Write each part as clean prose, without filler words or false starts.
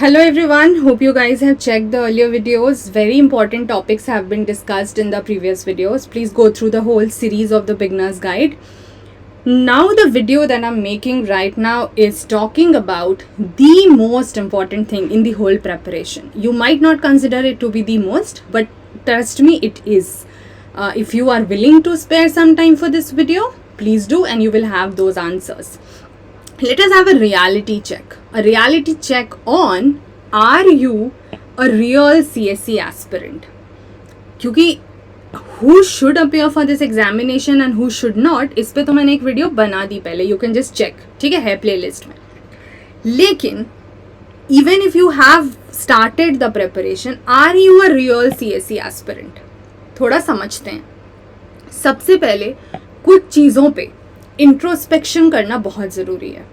Hello everyone, hope you guys have checked the earlier videos. Very important topics have been discussed in the previous videos. Please go through the whole series of the beginner's guide. Now the video that I'm making right now is talking about the most important thing in the whole preparation. You might not consider it to be the most, but trust me, it is. If you are willing to spare some time for this video, please do and you will have those answers. Let us have a reality check. A reality check on, are you a real CSE aspirant? क्योंकि who should appear for this examination and who should not, इस पे तो मैंने एक video बना दी पहले, you can just check, ठीक है प्लेलिस्ट में. लेकिन even if you have started the preparation, are you a real CSE aspirant? थोड़ा समझते हैं. सबसे पहले कुछ चीज़ों पे इंट्रोस्पेक्शन करना बहुत ज़रूरी है.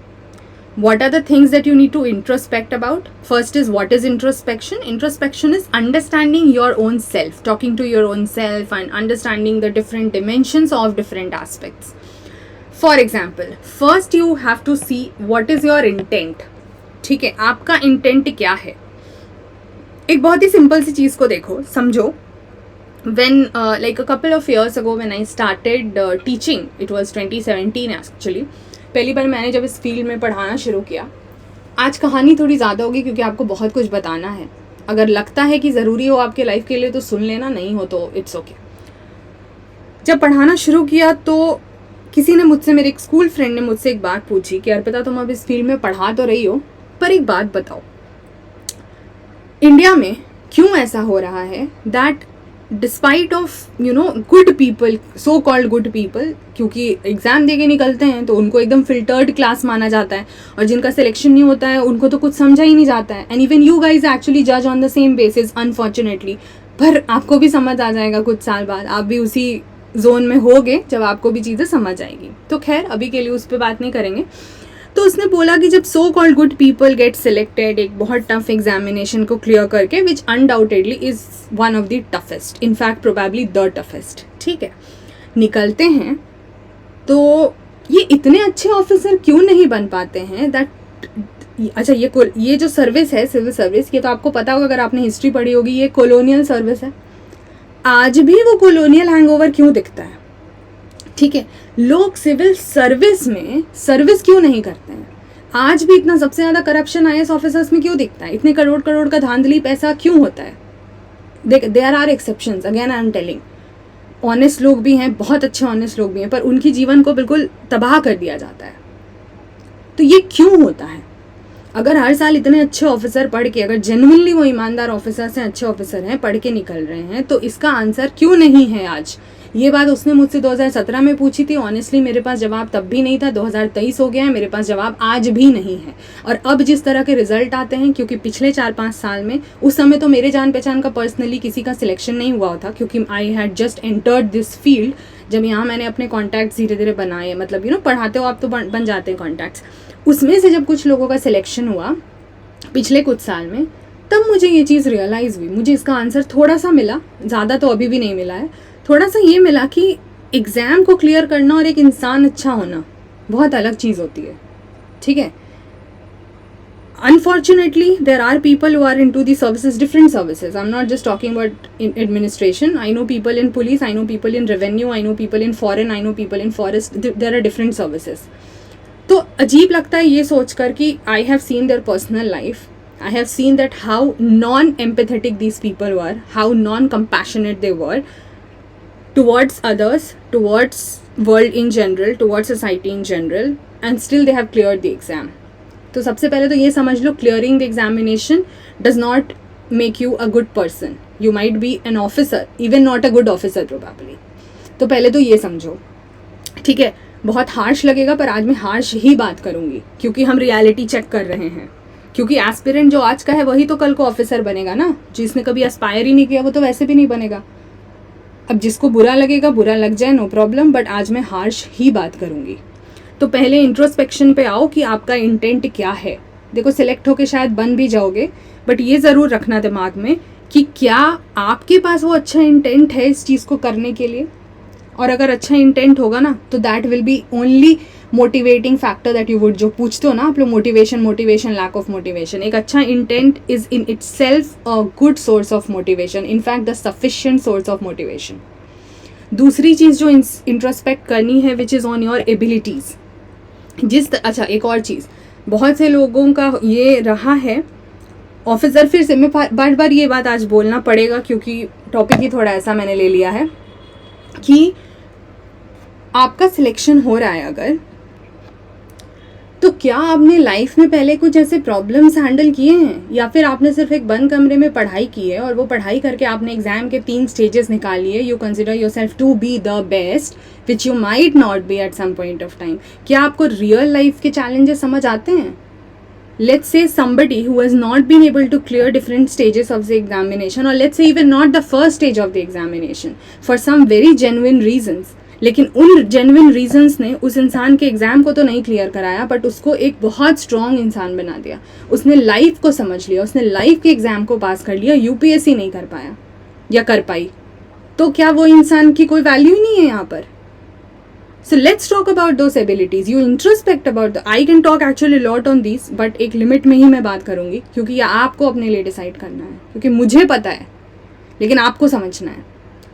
What are the things that you need to introspect about? First is, what is introspection? Introspection is understanding your own self, talking to your own self and understanding the different dimensions of different aspects. For example, first you have to see what is your intent. ठीक है, आपका intent क्या है? एक बहुत ही simple सी चीज़ को देखो, समझो. When like a couple of years ago when I started teaching, it was 2017 actually. पहली बार मैंने जब इस फील्ड में पढ़ाना शुरू किया. आज कहानी थोड़ी ज़्यादा होगी क्योंकि आपको बहुत कुछ बताना है. अगर लगता है कि ज़रूरी हो आपके लाइफ के लिए तो सुन लेना, नहीं हो तो इट्स ओके. जब पढ़ाना शुरू किया तो किसी ने मुझसे, मेरे एक स्कूल फ्रेंड ने मुझसे एक बात पूछी कि अर्पिता तुम अब इस फील्ड में पढ़ा तो रही हो, पर एक बात बताओ, इंडिया में क्यों ऐसा हो रहा है that despite of good people, so called good people, क्योंकि एग्ज़ाम दे के निकलते हैं तो उनको एकदम फिल्टर्ड क्लास माना जाता है और जिनका सिलेक्शन नहीं होता है उनको तो कुछ समझा ही नहीं जाता है. And even you guys actually जज on the same basis unfortunately. पर आपको भी समझ आ जाएगा कुछ साल बाद, आप भी उसी जोन में होगे जब आपको भी चीज़ें समझ आएगी. तो खैर अभी के लिए उस पर बात नहीं करेंगे. तो उसने बोला कि जब so called good people get selected एक बहुत टफ एग्जामिनेशन को क्लियर करके, which undoubtedly is one of the toughest, in fact probably the toughest, ठीक है, निकलते हैं तो ये इतने अच्छे ऑफिसर क्यों नहीं बन पाते हैं दैट. अच्छा, ये जो सर्विस है सिविल सर्विस, ये तो आपको पता होगा अगर आपने हिस्ट्री पढ़ी होगी, ये कॉलोनियल सर्विस है. आज भी वो कॉलोनियल हैंगओवर क्यों दिखता है? ठीक है, लोग सिविल सर्विस में सर्विस क्यों नहीं करते हैं? आज भी इतना सबसे ज़्यादा करप्शन IAS ऑफिसर्स में क्यों दिखता है? इतने करोड़ करोड़ का धांधली पैसा क्यों होता है? There are exceptions, again I am telling. Honest लोग भी हैं, बहुत अच्छे ऑनेस्ट लोग भी हैं, पर उनकी जीवन को बिल्कुल तबाह कर दिया जाता है. तो ये क्यों होता है? अगर हर साल इतने अच्छे ऑफिसर पढ़ के, अगर जेन्युइनली वो ईमानदार ऑफिसर्स हैं, अच्छे ऑफिसर हैं, पढ़ के निकल रहे हैं, तो इसका आंसर क्यों नहीं है आज? ये बात उसने मुझसे 2017 में पूछी थी. ऑनेस्टली मेरे पास जवाब तब भी नहीं था. 2023 हो गया है, मेरे पास जवाब आज भी नहीं है. और अब जिस तरह के रिजल्ट आते हैं, क्योंकि पिछले 4-5 साल में, उस समय तो मेरे जान पहचान का पर्सनली किसी का सिलेक्शन नहीं हुआ था क्योंकि I had just entered this field. जब यहाँ मैंने अपने कॉन्टैक्ट्स धीरे धीरे बनाए, मतलब पढ़ाते हो आप तो बन जाते हैं कॉन्टैक्ट्स. उसमें से जब कुछ लोगों का सिलेक्शन हुआ पिछले कुछ साल में, तब मुझे ये चीज़ रियलाइज़ हुई. मुझे इसका आंसर थोड़ा सा मिला, ज़्यादा तो अभी भी नहीं मिला है. थोड़ा सा ये मिला कि एग्ज़ाम को क्लियर करना और एक इंसान अच्छा होना बहुत अलग चीज़ होती है, ठीक है. Unfortunately there are people who are into the services, different services. I am not just talking about in administration. I know people in police, I know people in revenue, I know people in foreign, I know people in forest. There are different services. तो अजीब लगता है ये सोच कर कि I have seen their personal life. I have seen that how non-empathetic these people were, how non-compassionate they were towards others, towards world in general, towards society in general, and still they have cleared the exam. तो सबसे पहले तो ये समझ लो, clearing the examination does not make you a good person. You might be an officer, even not a good officer probably. तो पहले तो ये समझो, ठीक है. बहुत हार्श लगेगा पर आज मैं हार्श ही बात करूँगी क्योंकि हम रियलिटी चेक कर रहे हैं. क्योंकि एस्पिरेंट जो आज का है वही तो कल को ऑफिसर बनेगा ना. जिसने कभी एस्पायर ही नहीं किया वो तो वैसे भी नहीं बनेगा. अब जिसको बुरा लगेगा, बुरा लग जाए, नो प्रॉब्लम, बट आज मैं हार्श ही बात करूँगी. तो पहले इंट्रोस्पेक्शन पे आओ कि आपका इंटेंट क्या है. देखो, सिलेक्ट होके शायद बन भी जाओगे, बट ये ज़रूर रखना दिमाग में कि क्या आपके पास वो अच्छा इंटेंट है इस चीज़ को करने के लिए. और अगर अच्छा इंटेंट होगा ना तो that will be only motivating factor that you would, जो पूछते हो ना आप लोग, मोटिवेशन, लैक ऑफ मोटिवेशन, एक अच्छा intent is in it self a good source of motivation, in fact the sufficient source of motivation. दूसरी चीज़ जो इंट्रोस्पेक्ट करनी है which is on your abilities. अच्छा एक और चीज़, बहुत से लोगों का ये रहा है, ऑफिसर, फिर से मैं बार बार ये बात आज बोलना पड़ेगा क्योंकि टॉपिक ही थोड़ा ऐसा मैंने ले लिया है कि आपका सिलेक्शन हो रहा है अगर, तो क्या आपने लाइफ में पहले कुछ ऐसे प्रॉब्लम्स हैंडल किए हैं, या फिर आपने सिर्फ एक बंद कमरे में पढ़ाई की है और वो पढ़ाई करके आपने एग्जाम के 3 स्टेजेस निकाल लिए. You consider yourself to be the best which you might not be at some point of time. क्या आपको रियल लाइफ के चैलेंजेस समझ आते हैं? Let's say somebody who has not been able to clear different stages of the examination, or let's say even not the first stage of the examination for some very genuine reasons, लेकिन उन genuine reasons ने उस इंसान के exam को तो नहीं clear कराया, बट उसको एक बहुत स्ट्रॉन्ग इंसान बना दिया. उसने लाइफ को समझ लिया, उसने लाइफ के एग्ज़ाम को पास कर लिया, यूपीएससी नहीं कर पाया या कर पाई, तो क्या वो इंसान की कोई वैल्यू ही नहीं है यहाँ पर? So let's talk about those abilities. You introspect about I can talk actually a lot on these, but एक लिमिट में ही मैं बात करूँगी क्योंकि ये आपको अपने लिए डिसाइड करना है, क्योंकि मुझे पता है लेकिन आपको समझना है.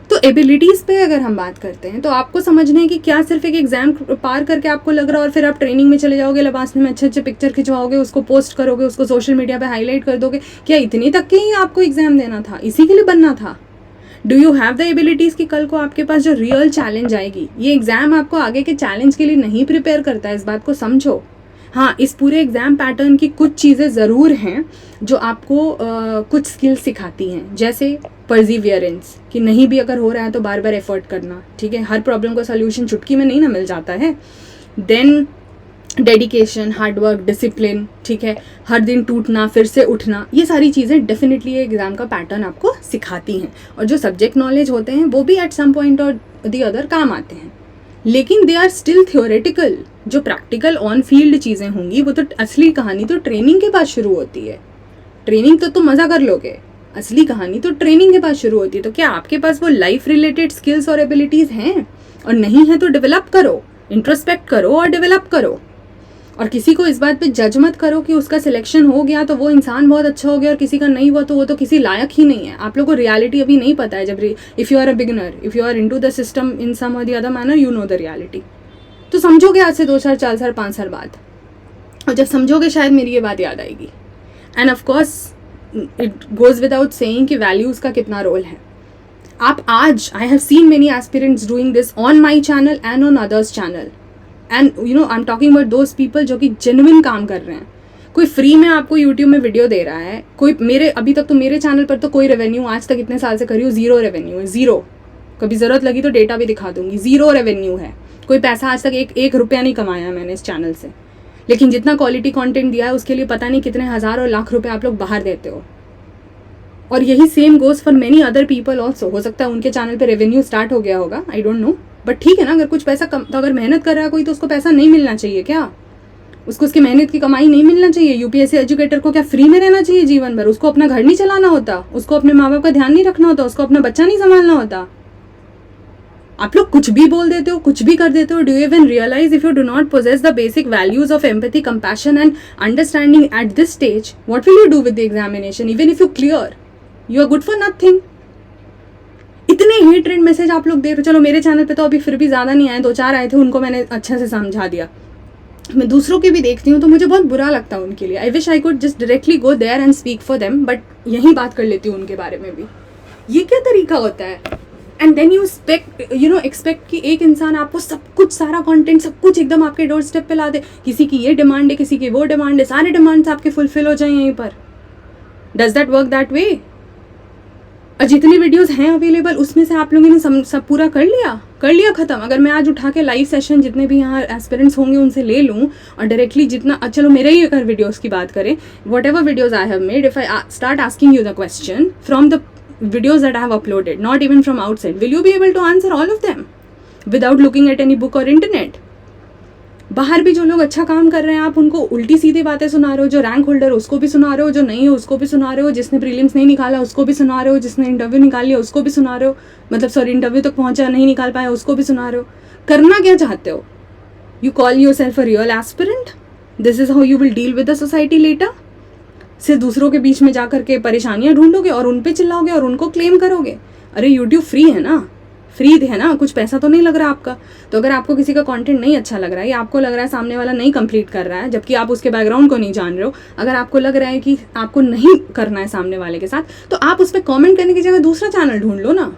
तो एबिलिटीज़ पे अगर हम बात करते हैं तो आपको समझना है कि क्या सिर्फ एक एग्जाम पार करके आपको लग रहा है और फिर आप ट्रेनिंग में चले जाओगे, लबासने में अच्छे अच्छे पिक्चर खिंचवाओगे, उसको पोस्ट करोगे, उसको सोशल मीडिया पे हाईलाइट कर दोगे, क्या इतनी तक के ही आपको एग्जाम देना था, इसी के लिए बनना था? Do you have the abilities कि कल को आपके पास जो रियल चैलेंज आएगी, ये एग्ज़ाम आपको आगे के चैलेंज के लिए नहीं प्रिपेयर करता है, इस बात को समझो. हाँ, इस पूरे एग्ज़ाम पैटर्न की कुछ चीज़ें ज़रूर हैं जो आपको कुछ स्किल्स सिखाती हैं, जैसे परसिवियरेंस, कि नहीं भी अगर हो रहा है तो बार बार एफर्ट करना. ठीक है, हर प्रॉब्लम का सोल्यूशन चुटकी में नहीं ना मिल जाता है. Then dedication, hard work, discipline. ठीक है, हर दिन टूटना फिर से उठना, ये सारी चीज़ें डेफिनेटली एग्ज़ाम का पैटर्न आपको सिखाती हैं. और जो सब्जेक्ट नॉलेज होते हैं वो भी एट सम पॉइंट और दी अदर काम आते हैं, लेकिन दे आर स्टिल थियोरेटिकल. जो प्रैक्टिकल ऑन फील्ड चीज़ें होंगी वो तो असली कहानी तो ट्रेनिंग के बाद शुरू होती है. ट्रेनिंग तो तुम मज़ा कर लोगे, असली कहानी तो ट्रेनिंग के बाद शुरू होती है. तो क्या आपके पास वो लाइफ रिलेटेड स्किल्स और एबिलिटीज़ हैं? और नहीं है तो डेवलप करो, इंट्रोस्पेक्ट करो और डेवलप करो. और किसी को इस बात पे जज मत करो कि उसका सिलेक्शन हो गया तो वो इंसान बहुत अच्छा हो गया और किसी का नहीं हुआ तो वो तो किसी लायक ही नहीं है. आप लोगों को रियलिटी अभी नहीं पता है. जब if you are a beginner, if you are into the system in some और the other manner, you know the reality. तो समझोगे आज से 2 साल 4 साल 5 साल बाद, और जब समझोगे शायद मेरी ये बात याद आएगी. End of course it goes without saying कि वैल्यूज़ का कितना रोल है. आप आज, आई have seen many aspirants doing this on my channel and on others channel, and you know I am talking about those people जो कि genuine काम कर रहे हैं. कोई फ्री में आपको यूट्यूब में वीडियो दे रहा है, कोई मेरे अभी तक तो मेरे चैनल पर तो कोई रेवेन्यू आज तक इतने साल से करी हूँ, 0 रेवेन्यू है, 0. कभी ज़रूरत लगी तो डेटा भी दिखा दूंगी, 0 रेवेन्यू है. कोई पैसा आज तक एक रुपया नहीं कमाया मैंने इस चैनल से, लेकिन जितना क्वालिटी कंटेंट दिया है उसके लिए पता नहीं कितने हज़ार और लाख रुपए आप लोग बाहर देते हो. और यही same goes for many other people also. हो सकता है उनके चैनल पे रेवेन्यू स्टार्ट हो गया होगा, आई डोंट नो, बट ठीक है ना. अगर कुछ पैसा कम, तो अगर मेहनत कर रहा है कोई तो उसको पैसा नहीं मिलना चाहिए क्या? उसको उसकी मेहनत की कमाई नहीं मिलना चाहिए? यूपीएससी एजुकेटर को क्या फ्री में रहना चाहिए जीवन भर? उसको अपना घर नहीं चलाना होता? उसको अपने माँ बाप का ध्यान नहीं रखना होता? उसको अपना बच्चा नहीं संभालना होता? आप लोग कुछ भी बोल देते हो, कुछ भी कर देते हो. Do you even realise if you do not possess the basic values of empathy, compassion and understanding at this stage, what will you do with the examination? Even if you clear, you are good for nothing. इतने hate message आप लोग दे रहे हो. चलो मेरे channel पे तो अभी फिर भी ज़्यादा नहीं आए, 2-4 आए थे, उनको मैंने अच्छे से समझा दिया. मैं दूसरों की भी देखती हूँ तो मुझे बहुत बुरा लगता है उनके लिए. I wish I could just directly go there and speak for them, but यहीं बात कर लेती हूँ उनके बारे में भी. ये क्या तरीका होता है? एंड देन यू एक्सपेक्ट कि एक इंसान आपको सब कुछ, सारा कंटेंट, सब कुछ एकदम आपके डोर स्टेप पे ला दे. किसी की ये डिमांड है, किसी की वो डिमांड है, सारे डिमांड्स आपके फुलफिल हो जाए यहीं पर. Does that work that way? और जितनी वीडियोस हैं अवेलेबल उसमें से आप लोगों ने सब पूरा कर लिया ख़त्म. अगर मैं आज उठा के लाइव सेशन जितने भी यहाँ एस्पिरेंट्स होंगे उनसे ले लूँ और डायरेक्टली जितना, चलो मेरे ही अगर वीडियोस की बात करें, what ever videos I have made, if I start asking you the question from the videos that I have uploaded, not even from outside, will you be able to answer all of them without looking at any book or internet? बाहर भी जो लोग अच्छा काम कर रहे हैं आप उनको उल्टी सीधी बातें सुना रहे हो. जो रैंक होल्डर उसको भी सुना रहे हो, जो नहीं है उसको भी सुना रहे हो, जिसने प्रीलिम्स नहीं निकाला उसको भी सुना रहे हो, जिसने इंटरव्यू निकाल लिया उसको भी सुना रहे हो, मतलब सॉरी इंटरव्यू तक पहुंचा नहीं निकाल पाया उसको भी सुना रहे हो. करना क्या चाहते हो? You call yourself a real aspirant? This is how you will deal with the society later? सिर्फ दूसरों के बीच में जा करके परेशानियां ढूंढोगे और उन पे चिल्लाओगे और उनको क्लेम करोगे। अरे यूट्यूब फ्री है ना, फ्री है ना, कुछ पैसा तो नहीं लग रहा आपका। तो अगर आपको किसी का कंटेंट नहीं अच्छा लग रहा है या आपको लग रहा है सामने वाला नहीं कंप्लीट कर रहा है, जबकि आप उसके बैकग्राउंड को नहीं जान रहे हो, अगर आपको लग रहा है कि आपको नहीं करना है सामने वाले के साथ, तो आप उस पर कॉमेंट करने की जगह दूसरा चैनल ढूंढ लो ना।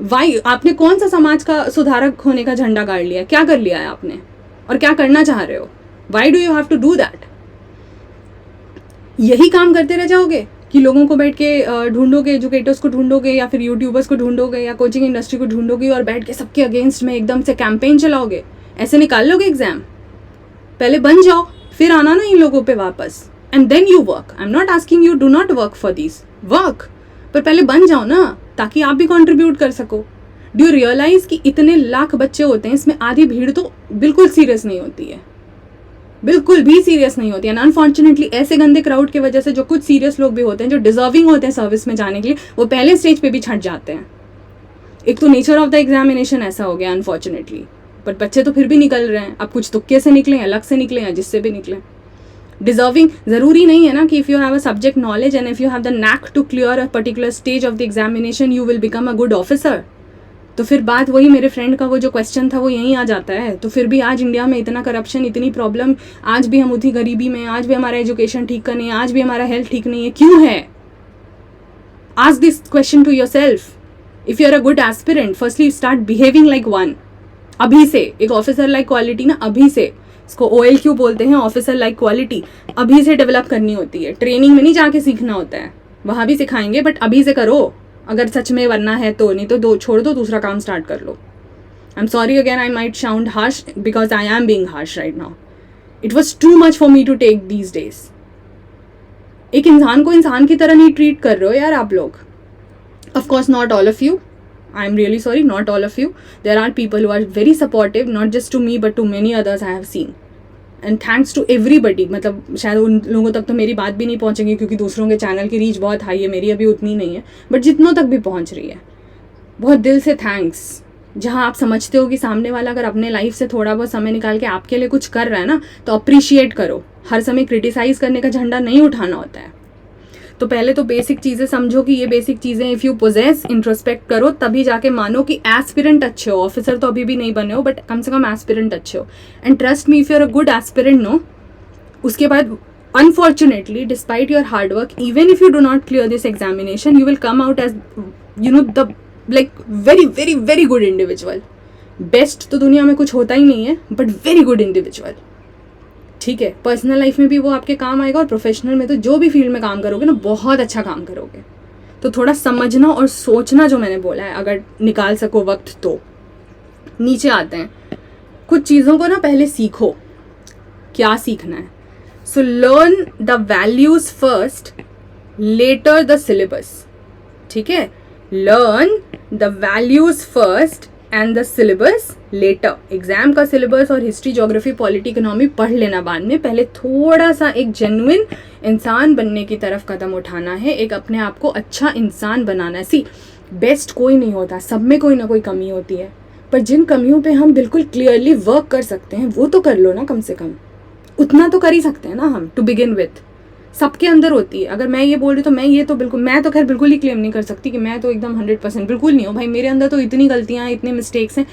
वाई आपने कौन सा समाज का सुधारक होने का झंडा गाड़ लिया, क्या कर लिया है आपने और क्या करना चाह रहे हो? Why do you have to do that? यही काम करते रह जाओगे कि लोगों को बैठ के ढूंढोगे, एजुकेटर्स को ढूंढोगे या फिर यूट्यूबर्स को ढूंढोगे या कोचिंग इंडस्ट्री को ढूंढोगे और बैठ के सबके अगेंस्ट में एकदम से कैंपेन चलाओगे? ऐसे निकाल लोगे एग्जाम? पहले बन जाओ, फिर आना ना इन लोगों पे वापस, and then you work. I am not asking you do not work for this, work, पर पहले बन जाओ ना, ताकि आप भी कंट्रीब्यूट कर सको। डू यू रियलाइज कि इतने लाख बच्चे होते हैं, इसमें आधी भीड़ तो बिल्कुल सीरियस नहीं होती है, बिल्कुल भी सीरियस नहीं होती है। एंड अनफॉर्चुनेटली ऐसे गंदे क्राउड की वजह से जो कुछ सीरियस लोग भी होते हैं, जो डिजर्विंग होते हैं सर्विस में जाने के लिए, वो पहले स्टेज पे भी छट जाते हैं। एक तो नेचर ऑफ द एग्जामिनेशन ऐसा हो गया अनफॉर्चुनेटली, बट बच्चे तो फिर भी निकल रहे हैं। अब कुछ तुक्के से निकले, अलग से निकले या जिससे भी निकले। डिजर्विंग ज़रूरी नहीं है ना कि if you have a subject knowledge and if you have the knack to clear a particular stage of the examination you will become a good officer. तो फिर बात वही, मेरे फ्रेंड का वो जो क्वेश्चन था वो यहीं आ जाता है। तो फिर भी आज इंडिया में इतना करप्शन, इतनी प्रॉब्लम, आज भी हम उतनी गरीबी में, आज भी हमारा एजुकेशन ठीक का नहीं है, आज भी हमारा हेल्थ ठीक नहीं है, क्यों है? Ask this question to yourself. If you are a good aspirant, firstly start behaving like one. अभी से एक ऑफिसर लाइक क्वालिटी ना, अभी से, इसको OLQ बोलते हैं, ऑफिसर लाइक क्वालिटी, अभी से डेवलप करनी होती है। ट्रेनिंग में नहीं जाके सीखना होता है, वहाँ भी सिखाएंगे, बट अभी से करो अगर सच में बनना है तो, नहीं तो छोड़ दो, दूसरा काम स्टार्ट कर लो। I am sorry again, I might sound harsh because I am being harsh right now. It was too much for me to take these days. एक इंसान को इंसान की तरह नहीं ट्रीट कर रहे हो यार आप लोग। Of course not all of you, I am really sorry, not all of you. There are people who are very supportive, not just to me but to many others I have seen. And thanks to everybody. मतलब शायद उन लोगों तक तो मेरी बात भी नहीं पहुंचेगी क्योंकि दूसरों के चैनल की रीच बहुत हाई है, मेरी अभी उतनी नहीं है, बट जितनों तक भी पहुंच रही है, बहुत दिल से थैंक्स। जहाँ आप समझते हो कि सामने वाला अगर अपने लाइफ से थोड़ा बहुत समय निकाल के आपके लिए कुछ कर रहा है ना, तो अप्रिशिएट करो। हर समय क्रिटिसाइज करने का झंडा नहीं उठाना होता है। तो पहले तो बेसिक चीज़ें समझो कि ये बेसिक चीज़ें इफ़ यू पोजेस, इंट्रोस्पेक्ट करो, तभी जाके मानो कि एस्पिरेंट अच्छे हो। ऑफिसर तो अभी भी नहीं बने हो, बट कम से कम एस्पिरेंट अच्छे हो। And trust me, if you are a good aspirant no, उसके बाद unfortunately despite your hard work, even if you do not clear this examination, you will come out as you know the like very very very good individual. Best तो दुनिया में कुछ होता ही नहीं है, but very good individual. ठीक है, personal life में भी वो आपके काम आएगा और प्रोफेशनल में तो जो भी फील्ड में काम करोगे ना, बहुत अच्छा काम करोगे। तो थोड़ा समझना और सोचना जो मैंने बोला है, अगर निकाल सको वक्त तो। नीचे आते हैं, कुछ चीज़ों को ना पहले सीखो। क्या सीखना है? So learn the values first, later the syllabus. ठीक है, learn the values first and the syllabus later. Exam का सिलेबस और हिस्ट्री, ज्योग्राफी, पॉलिटी, इकोनॉमी पढ़ लेना बाद में। पहले थोड़ा सा एक जेन्युइन इंसान बनने की तरफ कदम उठाना है, एक अपने आप को अच्छा इंसान बनाना है। सी, बेस्ट कोई नहीं होता, सब में कोई ना कोई कमी होती है, पर जिन कमियों पे हम बिल्कुल क्लियरली वर्क कर सकते हैं वो तो कर लो ना। कम से कम उतना तो कर ही सकते हैं ना हम, टू बिगिन विथ। सबके अंदर होती है। अगर मैं ये बोल रही तो मैं तो खैर बिल्कुल ही क्लेम नहीं कर सकती कि मैं तो एकदम 100% बिल्कुल नहीं हूँ भाई। मेरे अंदर तो इतनी गलतियाँ हैं, इतने मिस्टेक्स हैं।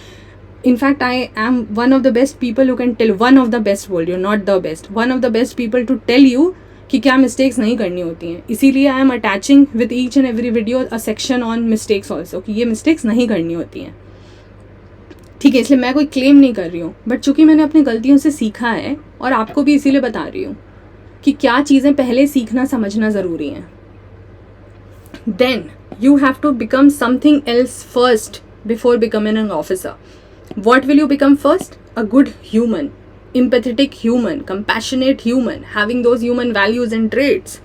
In fact I am one of the best people who can tell, one of the best बोल रही हूँ, not the best, one of the best people to tell you कि क्या मिस्टेक्स नहीं करनी होती हैं। इसीलिए I am attaching with each and every video a section on mistakes also, कि ये मिस्टेक्स नहीं करनी होती हैं। ठीक है, इसलिए मैं कोई क्लेम नहीं कर रही हूँ, बट चूंकि मैंने अपनी गलतियों से सीखा है और आपको भी इसीलिए बता रही हूँ कि क्या चीज़ें पहले सीखना समझना ज़रूरी हैं। Then you have to become something else first before becoming an officer. What will you become first? A good human, empathetic human, compassionate human, having those human values and traits.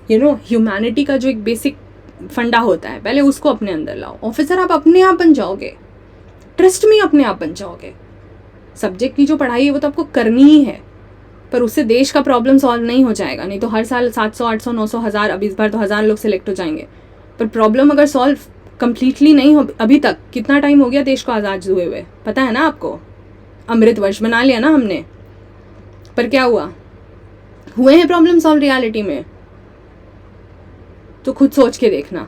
You know, humanity का जो एक basic फंडा होता है, पहले उसको अपने अंदर लाओ। ऑफिसर आप अपने आप बन जाओगे, ट्रस्ट में अपने आप बन जाओगे। सब्जेक्ट की जो पढ़ाई है वो तो आपको करनी ही है, पर उससे देश का प्रॉब्लम सॉल्व नहीं हो जाएगा। नहीं तो हर साल 700, 800, 900, 1000, अब इस बार तो 1000 लोग सिलेक्ट हो जाएंगे, पर प्रॉब्लम अगर सॉल्व कंप्लीटली नहीं हो, अभी तक कितना टाइम हो गया देश को आज़ाद हुए हुए, पता है ना आपको? अमृत वर्ष बना लिया ना हमने, पर क्या हुआ? हुए हैं प्रॉब्लम सॉल्व रियलिटी में? तो खुद सोच के देखना.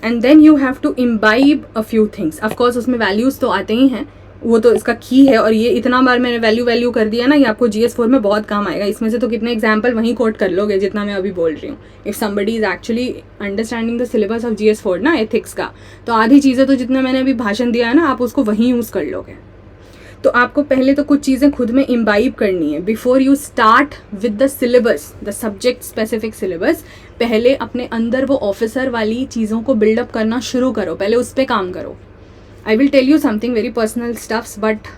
And then you have to imbibe a few things. Of course उसमें वैल्यूज़ तो आते ही हैं, वो तो इसका की है. और ये इतना बार मैंने वैल्यू कर दिया ना, ये आपको GS4 में बहुत काम आएगा. इसमें से तो कितने एग्जाम्पल वहीं कोट कर लोगे जितना मैं अभी बोल रही हूँ. If somebody is actually understanding the syllabus of GS4 ना, एथिक्स का, तो आधी चीज़ें तो जितना मैंने अभी भाषण दिया है ना, आप उसको वहीं यूज़ कर लोगे. तो आपको पहले तो कुछ चीज़ें खुद में इम्बाइब करनी है before you start with the syllabus, the subject specific syllabus. पहले अपने अंदर वो ऑफिसर वाली चीज़ों को बिल्डअप करना शुरू करो, पहले उस पर काम करो. I will tell you something very personal stuffs, but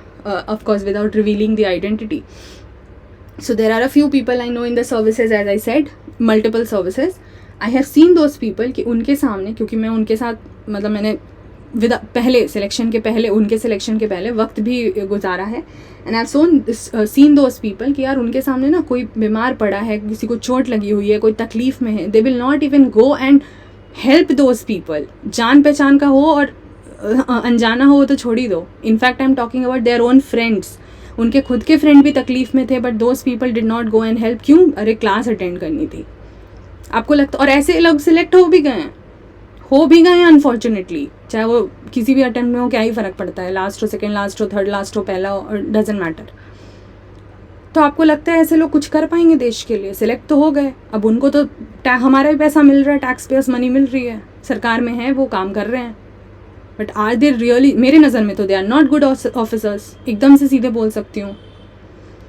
of course without revealing the identity. So there are a few people I know in the services, as I said, multiple services. I have seen those people कि उनके सामने, क्योंकि मैं उनके साथ मतलब मैंने पहले सिलेक्शन के पहले, उनके सिलेक्शन के पहले वक्त भी गुजारा है. And I have seen those people कि यार उनके सामने ना कोई बीमार पड़ा है, किसी को चोट लगी हुई है, कोई तकलीफ में है, they will not even go and help those people. जान पहचान का हो और अनजाना हो वो तो छोड़ ही दो. In fact I am talking about their own friends. उनके खुद के फ्रेंड भी तकलीफ में थे, but those people did not go and help. क्यों? अरे क्लास अटेंड करनी थी. आपको लगता, और ऐसे लोग सिलेक्ट हो भी गए हैं अनफॉर्चुनेटली. चाहे वो किसी भी अटेम्प्ट में हो, क्या ही फ़र्क पड़ता है, लास्ट हो सेकेंड, लास्ट हो थर्ड, लास्ट हो पहला, और डजेंट मैटर. तो आपको लगता है ऐसे लोग कुछ कर पाएंगे देश के लिए? सिलेक्ट तो हो गए, अब उनको तो हमारा भी पैसा मिल रहा है, टैक्स पेयर्स मनी मिल रही है, सरकार में है, वो काम कर रहे हैं. But are they really? मेरे नज़र में तो they are not good officers. एकदम से सीधे बोल सकती हूँ.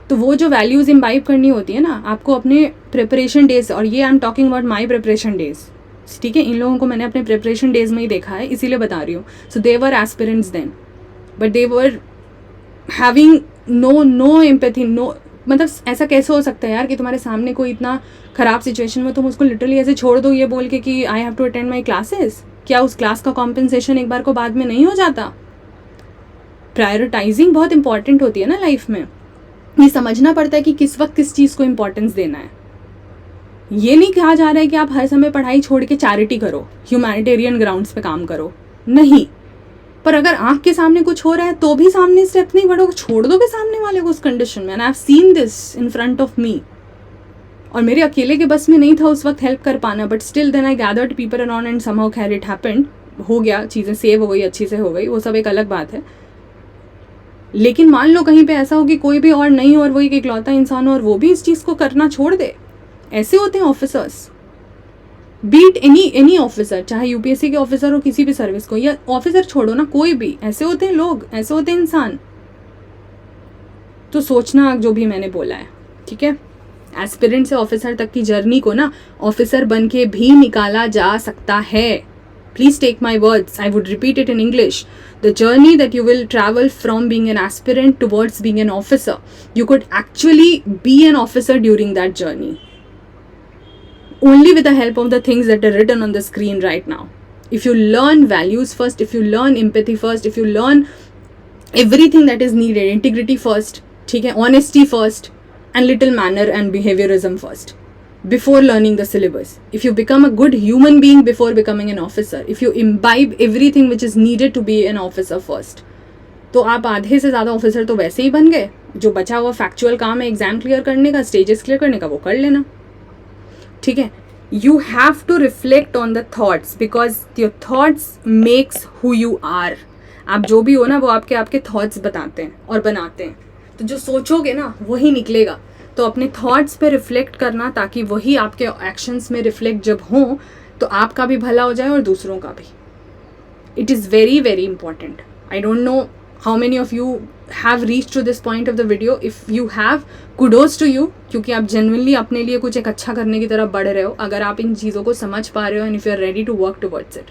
तो वो जो वैल्यूज़ इम्बाइब करनी होती है ना आपको अपने प्रिपरेशन डेज, और ये आई am talking about my preparation days, ठीक है? इन लोगों को मैंने अपने प्रिपरेशन डेज में ही देखा है, इसीलिए बता रही हूँ. So they were aspirants then, but they were having no empathy, no. मतलब ऐसा कैसे हो सकता है यार कि तुम्हारे सामने कोई इतना ख़राब सिचुएशन में तुम उसको लिटरली ऐसे छोड़ दो ये बोल के कि I have to attend my classes. क्या उस क्लास का कॉम्पेंसेशन एक बार को बाद में नहीं हो जाता? प्रायोरिटाइजिंग बहुत इंपॉर्टेंट होती है ना लाइफ में. ये समझना पड़ता है कि किस वक्त किस चीज़ को इंपॉर्टेंस देना है. ये नहीं कहा जा रहा है कि आप हर समय पढ़ाई छोड़ के चैरिटी करो, ह्यूमैनिटेरियन ग्राउंड्स पे काम करो, नहीं. पर अगर आँख के सामने कुछ हो रहा है तो भी सामने स्टेप नहीं बढ़ोगे, छोड़ दोगे सामने वाले को उस कंडीशन में. And I have seen this in front of me. और मेरे अकेले के बस में नहीं था उस वक्त हेल्प कर पाना, but still then I gathered people around and somehow खैर इट हैपेंड. हो गया, चीज़ें सेव हो गई, अच्छी से हो गई, वो सब एक अलग बात है. लेकिन मान लो कहीं पे ऐसा हो कि कोई भी और नहीं हो और वो एक इकलौता इंसान हो और वो भी इस चीज़ को करना छोड़ दे. ऐसे होते हैं ऑफिसर्स. बीट एनी ऑफिसर, चाहे UPSC के ऑफिसर हो, किसी भी सर्विस को, या ऑफिसर छोड़ो ना, कोई भी, ऐसे होते हैं लोग, ऐसे होते हैं इंसान. तो सोचना जो भी मैंने बोला है, ठीक है? एस्पिरेंट से ऑफिसर तक की जर्नी को ना ऑफिसर बन के भी निकाला जा सकता है. Please take my words. I would repeat it in English. The journey that you will travel from being an aspirant towards being an officer, you could actually be an officer during that journey. Only with the help of the things that are written on the screen right now. If you learn values first, if you learn empathy first, if you learn everything that is needed, integrity first, ठीक है, honesty first, and little manner and behaviorism first. Before learning the syllabus, if you become a good human being before becoming an officer, if you imbibe everything which is needed to be an officer first, तो आप आधे से ज़्यादा officer तो वैसे ही बन गए. जो बचा हुआ फैक्चुअल काम है एग्जाम क्लियर करने का, स्टेजेस क्लियर करने का, वो कर लेना, ठीक है? You have to reflect on the thoughts because your thoughts makes who you are. आप जो भी हो ना, वो आपके थॉट्स बताते हैं और बनाते हैं. तो जो सोचोगे ना वही निकलेगा. तो अपने थॉट्स पे रिफ्लेक्ट करना, ताकि वही आपके एक्शंस में रिफ्लेक्ट जब हों तो आपका भी भला हो जाए और दूसरों का भी. It is very very important. I don't know how many of you have reach to this point of the video. If you have, kudos to you, क्योंकि आप जेन्युइनली अपने लिए कुछ एक अच्छा करने की तरफ बढ़ रहे हो. अगर आप इन चीज़ों को समझ पा रहे हो and if you are ready to work towards it.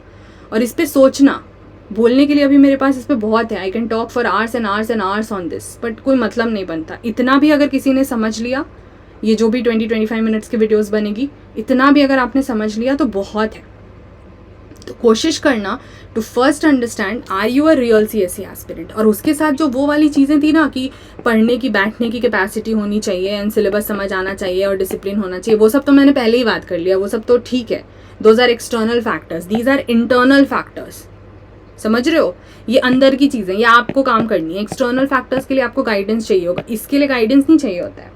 और इस पर सोचना, बोलने के लिए अभी मेरे पास इस पर बहुत है. I can talk for hours and hours and hours on this, but कोई मतलब नहीं बनता. इतना भी अगर किसी ने समझ लिया, ये जो भी 20-25 मिनट्स की वीडियोस बनेगी, इतना भी अगर आपने समझ लिया तो बहुत है. तो कोशिश करना to first understand are you a real CSE aspirant. और उसके साथ जो वो वाली चीज़ें थी ना कि पढ़ने की, बैठने की कैपेसिटी होनी चाहिए एंड सिलेबस समझ आना चाहिए और डिसिप्लिन होना चाहिए, वो सब तो मैंने पहले ही बात कर लिया. वो सब तो ठीक है. Those are external factors, these are internal factors. समझ रहे हो? ये अंदर की चीज़ें, ये आपको काम करनी है। एक्सटर्नल फैक्टर्स के लिए आपको गाइडेंस चाहिए होगा, इसके लिए गाइडेंस नहीं चाहिए होता है।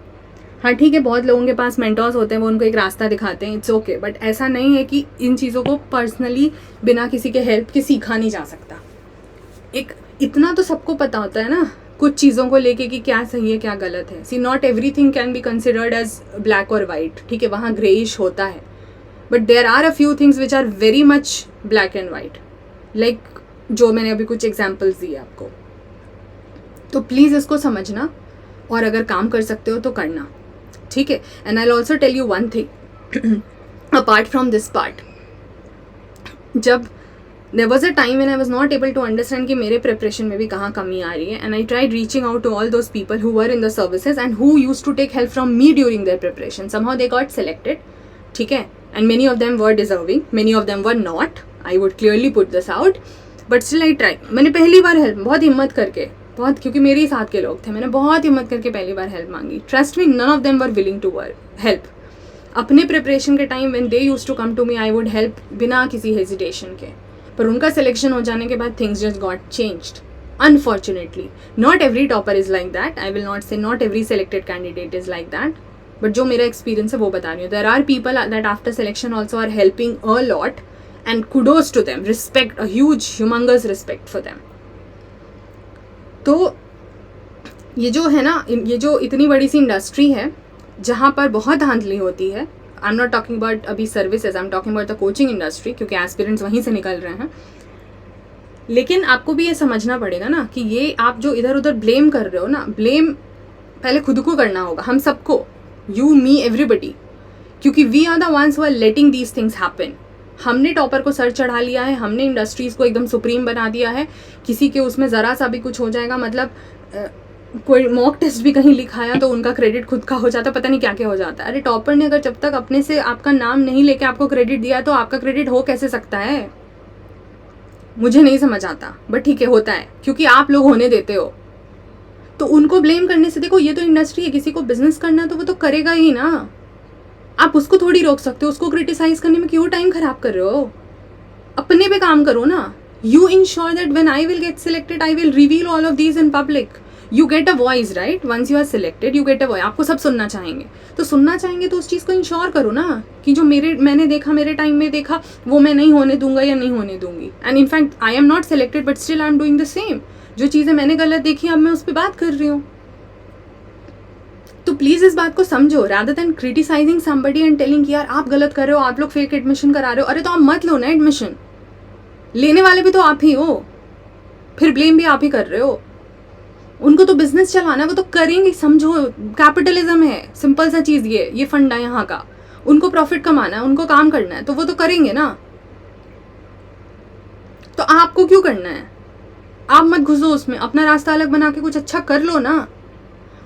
हाँ ठीक है, बहुत लोगों के पास मेंटर्स होते हैं, वो उनको एक रास्ता दिखाते हैं, इट्स ओके, बट ऐसा नहीं है कि इन चीज़ों को पर्सनली बिना किसी के हेल्प के सीखा नहीं जा सकता। एक इतना तो सबको पता होता है ना कुछ चीज़ों को लेके कि क्या सही है क्या गलत है। See not everything can be considered as black और वाइट, ठीक है, वहाँ ग्रेइश होता है, but there are a few things which are very much black and white, like जो मैंने अभी कुछ एग्जाम्पल्स दिए आपको। तो प्लीज़ इसको समझना, और अगर काम कर सकते हो तो करना, ठीक है। And I also tell you one thing apart from this part, जब there was a time when I was not able to understand कि मेरे प्रिपरेशन में भी कहाँ कमी आ रही है, and I tried reaching out to all those people who were in the services and who used to take help from me during their preparation. Somehow they got selected, ठीक है, and many of them were deserving, many of them were not. I would clearly put this out, but still I tried. मैंने पहली बार help बहुत हिम्मत करके, बहुत, क्योंकि मेरे ही साथ के लोग थे, मैंने बहुत हिम्मत करके पहली बार हेल्प मांगी. Trust me, none of them were willing to help. अपने प्रिपरेशन के time when they used to come to me, I would help बिना किसी हेजिटेशन के. पर उनका सिलेक्शन हो जाने के बाद things just got changed, unfortunately. Not every topper is like that, I will not say not every selected candidate is like that, but जो मेरा एक्सपीरियंस है वो बता रही हूँ. There are people that after selection also are helping a lot, and kudos to them, respect, a huge humongous respect for them. तो ये जो है ना, ये जो इतनी बड़ी सी इंडस्ट्री है जहाँ पर बहुत धांधली होती है, I am not talking about अभी services, I am talking about the coaching industry, क्योंकि एस्पिरेंट्स वहीं से निकल रहे हैं. लेकिन आपको भी ये समझना पड़ेगा ना कि ये आप जो इधर उधर ब्लेम कर रहे हो ना, ब्लेम पहले खुद को करना होगा, हम सबको, यू मी एवरीबडी, क्योंकि we are the ones who are letting these things happen. हमने टॉपर को सर चढ़ा लिया है, हमने इंडस्ट्रीज़ को एकदम सुप्रीम बना दिया है. किसी के उसमें ज़रा सा भी कुछ हो जाएगा, मतलब कोई मॉक टेस्ट भी कहीं लिखाया तो उनका क्रेडिट खुद का हो जाता है, पता नहीं क्या क्या हो जाता है. अरे टॉपर ने अगर जब तक अपने से आपका नाम नहीं लेके आपको क्रेडिट दिया तो आपका क्रेडिट हो कैसे सकता है? मुझे नहीं समझ आता, बट ठीक है, होता है, क्योंकि आप लोग होने देते हो. तो उनको ब्लेम करने से, देखो ये तो इंडस्ट्री है, किसी को बिजनेस करना है तो वो तो करेगा ही ना. आप उसको थोड़ी रोक सकते हो. उसको क्रिटिसाइज करने में क्यों टाइम खराब कर रहे हो? अपने पे काम करो ना. You ensure that when I will get selected I will reveal all of these in public. You get a voice, right? Once you are selected you get a voice. आपको सब सुनना चाहेंगे, तो सुनना चाहेंगे तो उस चीज़ को इंश्योर करो ना कि जो मैंने देखा, मेरे टाइम में देखा, वो मैं नहीं होने दूंगा या नहीं होने दूंगी. And in fact I am not selected but still I am doing the same. जो चीज़ें मैंने गलत देखी अब मैं उस पर बात कर रही हूँ. तो प्लीज़ इस बात को समझो, rather than criticising somebody and telling कि यार आप गलत कर रहे हो, आप लोग फेक एडमिशन करा रहे हो. अरे तो आप मत लो ना एडमिशन, लेने वाले भी तो आप ही हो, फिर ब्लेम भी आप ही कर रहे हो. उनको तो बिजनेस चलाना है, वो तो करेंगे. समझो, कैपिटलिज्म है, सिंपल सा चीज़ ये फंडा है यहाँ का. उनको प्रॉफिट कमाना है, उनको काम करना है, तो वो तो करेंगे ना. तो आपको क्यों करना है? आप मत घुसो उसमें, अपना रास्ता अलग बना के कुछ अच्छा कर लो ना.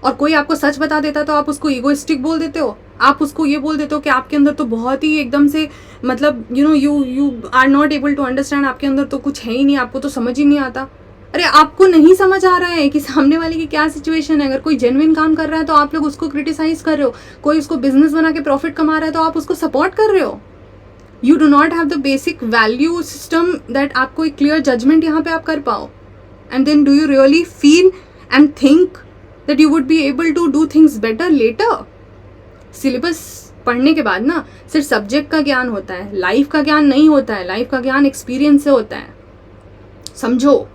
और कोई आपको सच बता देता तो आप उसको ईगोइस्टिक बोल देते हो. आप उसको ये बोल देते हो कि आपके अंदर तो बहुत ही एकदम से, मतलब you are not able to understand, आपके अंदर तो कुछ है ही नहीं, आपको तो समझ ही नहीं आता. अरे आपको नहीं समझ आ रहा है कि सामने वाले की क्या सिचुएशन है. अगर कोई जेन्युइन काम कर रहा है तो आप लोग उसको क्रिटिसाइज कर रहे हो. कोई उसको बिजनेस बना के प्रॉफिट कमा रहा है तो आप उसको सपोर्ट कर रहे हो. You do not have the basic value system that आपको एक क्लियर जजमेंट यहाँ पे आप कर पाओ. And then do you really feel and think that you would be able to do things better later. Syllabus पढ़ने के बाद ना सिर्फ सब्जेक्ट का ज्ञान होता है, लाइफ का ज्ञान नहीं होता है. लाइफ का ज्ञान एक्सपीरियंस से होता है, समझो.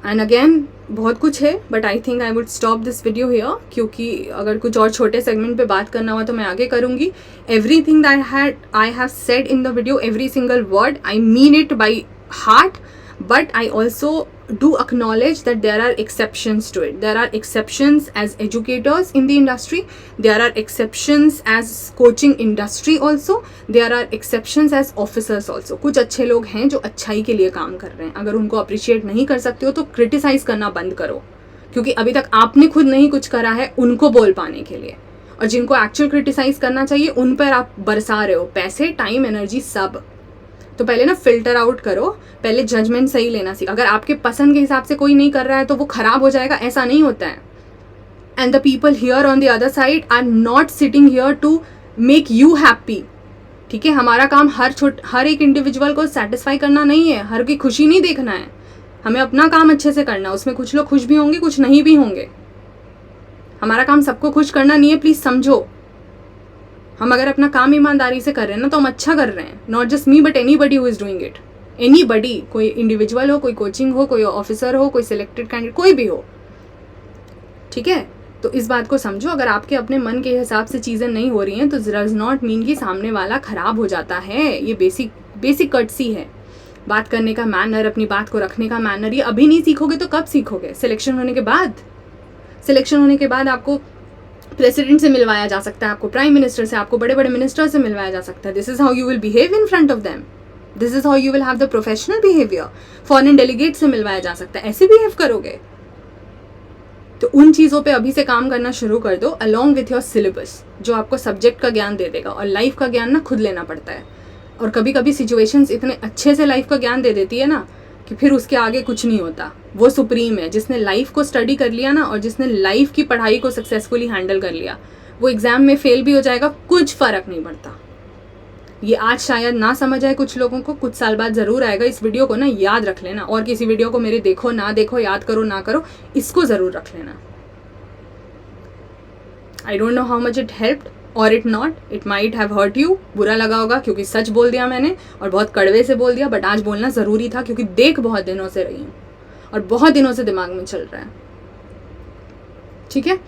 एंड अगेन बहुत कुछ है, but I think I would stop this video here, क्योंकि अगर कुछ और छोटे सेगमेंट पे बात करना हुआ तो मैं आगे करूँगी. Everything that I have said in the video, every single word, I mean it by heart. But I also do acknowledge that there are exceptions to it. There are exceptions as educators in the industry. There are exceptions as coaching industry also. There are exceptions as officers also. कुछ अच्छे लोग हैं जो अच्छाई के लिए काम कर रहे हैं. अगर उनको अप्रिशिएट नहीं कर सकते हो तो क्रिटिसाइज करना बंद करो, क्योंकि अभी तक आपने खुद नहीं कुछ करा है उनको बोल पाने के लिए. और जिनको एक्चुअल क्रिटिसाइज करना चाहिए उन पर आप बरसा रहे हो पैसे, टाइम, एनर्जी, सब. तो पहले ना फिल्टर आउट करो, पहले जजमेंट सही लेना सीख. अगर आपके पसंद के हिसाब से कोई नहीं कर रहा है तो वो खराब हो जाएगा, ऐसा नहीं होता है. And the people here on the other side are not sitting here to make you happy. ठीक है, हमारा काम हर एक इंडिविजुअल को सेटिस्फाई करना नहीं है, हर की खुशी नहीं देखना है, हमें अपना काम अच्छे से करना है। उसमें कुछ लोग खुश भी होंगे, कुछ नहीं भी होंगे। हमारा काम सबको खुश करना नहीं है, प्लीज समझो। हम अगर अपना काम ईमानदारी से कर रहे हैं ना तो हम अच्छा कर रहे हैं। Not just me but anybody who is doing it, anybody, कोई इंडिविजुअल हो, कोई कोचिंग हो, कोई ऑफिसर हो, कोई सिलेक्टेड कैंडिडेट, कोई भी हो, ठीक है। तो इस बात को समझो, अगर आपके अपने मन के हिसाब से चीज़ें नहीं हो रही हैं तो डज नॉट मीन कि सामने वाला खराब हो जाता है। ये बेसिक कर्टसी है, बात करने का मैनर, अपनी बात को रखने का मैनर। ये अभी नहीं सीखोगे तो कब सीखोगे? सिलेक्शन होने के बाद। सिलेक्शन होने के बाद आपको प्रेसिडेंट से मिलवाया जा सकता है, आपको प्राइम मिनिस्टर से, आपको बड़े बड़े मिनिस्टर से मिलवाया जा सकता है। This is how you will behave in front of them, this is how you will have the professional behaviour. Foreign delegate से मिलवाया जा सकता है, ऐसे बिहेव करोगे तो उन चीज़ों पे अभी से काम करना शुरू कर दो, अलॉन्ग विथ योर सिलेबस, जो आपको सब्जेक्ट का ज्ञान दे देगा। और लाइफ का ज्ञान ना खुद लेना पड़ता है, और कभी कभी सिचुएशंस इतने अच्छे से लाइफ का ज्ञान दे देती है ना कि फिर उसके आगे कुछ नहीं होता। वो सुप्रीम है, जिसने लाइफ को स्टडी कर लिया ना, और जिसने लाइफ की पढ़ाई को सक्सेसफुली हैंडल कर लिया, वो एग्जाम में फेल भी हो जाएगा, कुछ फ़र्क नहीं पड़ता। ये आज शायद ना समझ आए कुछ लोगों को, कुछ साल बाद ज़रूर आएगा। इस वीडियो को ना याद रख लेना, और किसी वीडियो को मेरे देखो ना देखो, याद करो ना करो, इसको ज़रूर रख लेना। I don't know how much it helped और it not, it might have hurt you, बुरा लगा होगा क्योंकि सच बोल दिया मैंने और बहुत कड़वे से बोल दिया, बट आज बोलना ज़रूरी था क्योंकि देख बहुत दिनों से रही हूँ और बहुत दिनों से दिमाग में चल रहा है। ठीक है,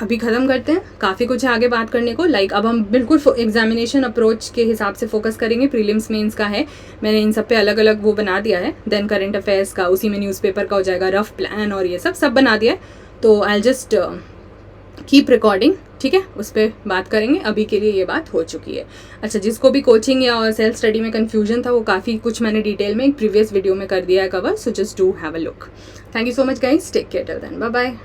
अभी ख़त्म करते हैं, काफ़ी कुछ है आगे बात करने को। अब हम बिल्कुल एग्जामिनेशन अप्रोच के हिसाब से फोकस करेंगे। प्रीलिम्स मेंस का है, मैंने इन सब पे अलग अलग वो बना दिया है। देन करंट अफेयर्स का, उसी में न्यूज़पेपर का हो जाएगा, रफ प्लान और ये सब बना दिया है। तो आई जस्ट कीप रिकॉर्डिंग, ठीक है, उस पर बात करेंगे। अभी के लिए ये बात हो चुकी है। अच्छा, जिसको भी कोचिंग या सेल्फ स्टडी में कन्फ्यूजन था, वो काफ़ी कुछ मैंने डिटेल में एक प्रीवियस वीडियो में कर दिया है cover, so just do have a look. Thank you so much guys, take care till then, bye bye.